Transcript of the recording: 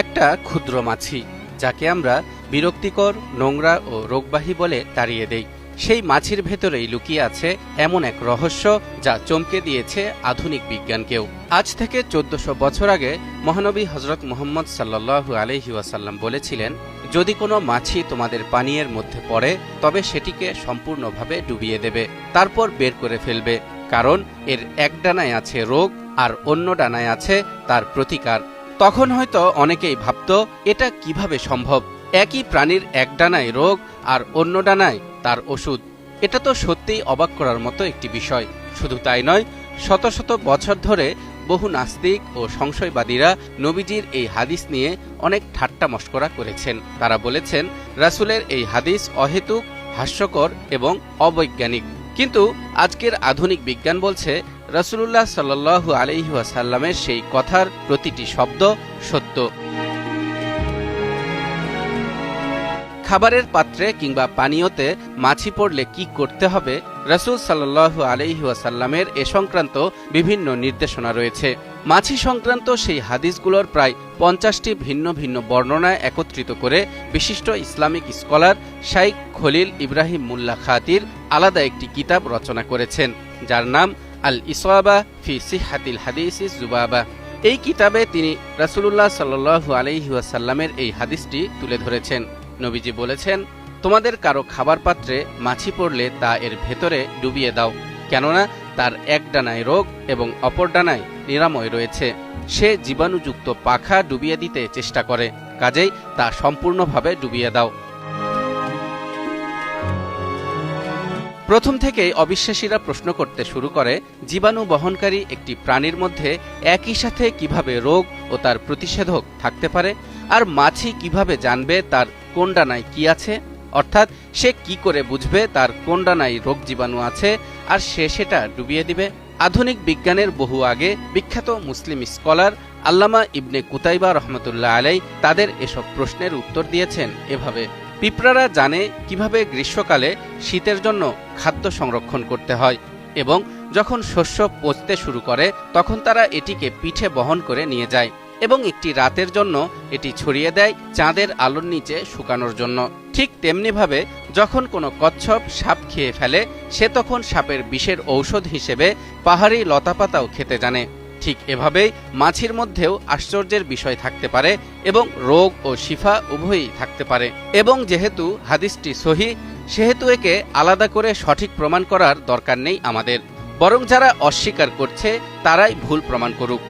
একটা ক্ষুদ্র মাছি, যাকে আমরা বিরক্তিকর, নোংরা ও রোগবাহী বলে তাড়িয়ে দেই, সেই মাছির ভেতরেই লুকিয়ে আছে এমন এক রহস্য যা চমকে দিয়েছে আধুনিক বিজ্ঞানকেও। আজ থেকে 1400 বছর আগে মহানবী হজরত মুহাম্মদ সাল্লাল্লাহু আলাইহি ওয়াসাল্লাম বলেছিলেন, যদি কোনো মাছি তোমাদের পানীয়ের মধ্যে পড়ে তবে সেটিকে সম্পূর্ণভাবে ডুবিয়ে দেবে, তারপর বের করে ফেলবে, কারণ এর এক ডানায় আছে রোগ আর অন্য ডানায় আছে তার প্রতিকার। তখন হয়তো অনেকেই ভাবত, এটা কিভাবে সম্ভব? একই প্রাণীর এক ডানায় রোগ আর অন্য ডানায় তার ওষুধ। এটা তো সত্যিই অবাক করার মতো একটি বিষয়। শুধু তাই নয়, শত শত বছর ধরে বহু নাস্তিক ও সংশয়বাদীরা নবীজির এই হাদিস নিয়ে অনেক ঠাট্টা মশকরা করেছেন। তারা বলেছেন, রাসূলের এই হাদিস অহেতুক, হাস্যকর এবং অবৈজ্ঞানিক। কিন্তু আজকের আধুনিক বিজ্ঞান বলছে, রাসূলুল্লাহ সাল্লাল্লাহু আলাইহি ওয়াসাল্লামের সেই কথার প্রতিটি শব্দ সত্য। খাবারের পাত্রে কিংবা পানীয়তে মাছি পড়লে কি করতে হবে, রাসূল সাল্লাল্লাহু আলাইহি ওয়াসাল্লামের এ সংক্রান্ত বিভিন্ন নির্দেশনা রয়েছে। মাছি সংক্রান্ত সেই হাদিসগুলোর প্রায় 50টি ভিন্ন ভিন্ন বর্ণনায় একত্রিত করে বিশিষ্ট ইসলামিক স্কলার শাইখ খলিল ইব্রাহিম মুল্লা খাতির আলাদা একটি কিতাব রচনা করেছেন, যার নাম আল ইসওয়াবা ফি সিহহাতিল হাদিসিস যুবাবা। এই কিতাবে তিনি রাসূলুল্লাহ সাল্লাল্লাহু আলাইহি ওয়াসাল্লামের এই হাদিসটি তুলে ধরেছেন। নবীজি বলেছেন, তোমাদের কারো খাবার পাত্রে মাছি পড়লে তা এর ভেতরে ডুবিয়ে দাও, কেননা তার এক ডানায় রোগ এবং অপর ডানায় নিরাময় রয়েছে। সে জীবাণুযুক্ত পাখা ডুবিয়ে দিতে চেষ্টা করে, কাজেই তা সম্পূর্ণভাবে ডুবিয়ে দাও। প্রথম থেকেই অবিশ্বাসীরা প্রশ্ন করতে শুরু করে, জীবাণু বহনকারী একটি প্রাণীর মধ্যে একই সাথে কিভাবে রোগ ও তার প্রতিষেধক থাকতে পারে, আর মাছি কিভাবে জানবে তার কোন ডানায় কি আছে, অর্থাৎ সে কি করে বুঝবে তার কোন ডানায় রোগ জীবাণু আছে আর সে সেটা ডুবিয়ে দিবে। আধুনিক বিজ্ঞানের বহু আগে বিখ্যাত মুসলিম স্কলার আল্লামা ইবনে কুতাইবা রহমতুল্লাহ আলাই তাদের এসব প্রশ্নের উত্তর দিয়েছেন এভাবে। পিঁপড়ারা জানে কিভাবে গ্রীষ্মকালে শীতের জন্য খাদ্য সংরক্ষণ করতে হয়, এবং যখন শস্য পচতে শুরু করে তখন তারা এটিকে পিঠে বহন করে নিয়ে যায় এবং একটি রাতের জন্য এটি ছড়িয়ে দেয় চাঁদের আলোর নিচে শুকানোর জন্য। ঠিক তেমনিভাবে যখন কোনো কচ্ছপ সাপ খেয়ে ফেলে, সে তখন সাপের বিষের ঔষধ হিসেবে পাহাড়ি লতাপাতাও খেতে জানে। ঠিক এভাবেই মাছির মধ্যেও আশ্চর্যের বিষয় থাকতে পারে এবং রোগ ও শিফা উভয়ই থাকতে পারে। এবং যেহেতু হাদিসটি সহিহ, সেহেতু একে আলাদা করে সঠিক প্রমাণ করার দরকার নেই আমাদের, বরং যারা অস্বীকার করছে তারাই ভুল প্রমাণ করুক।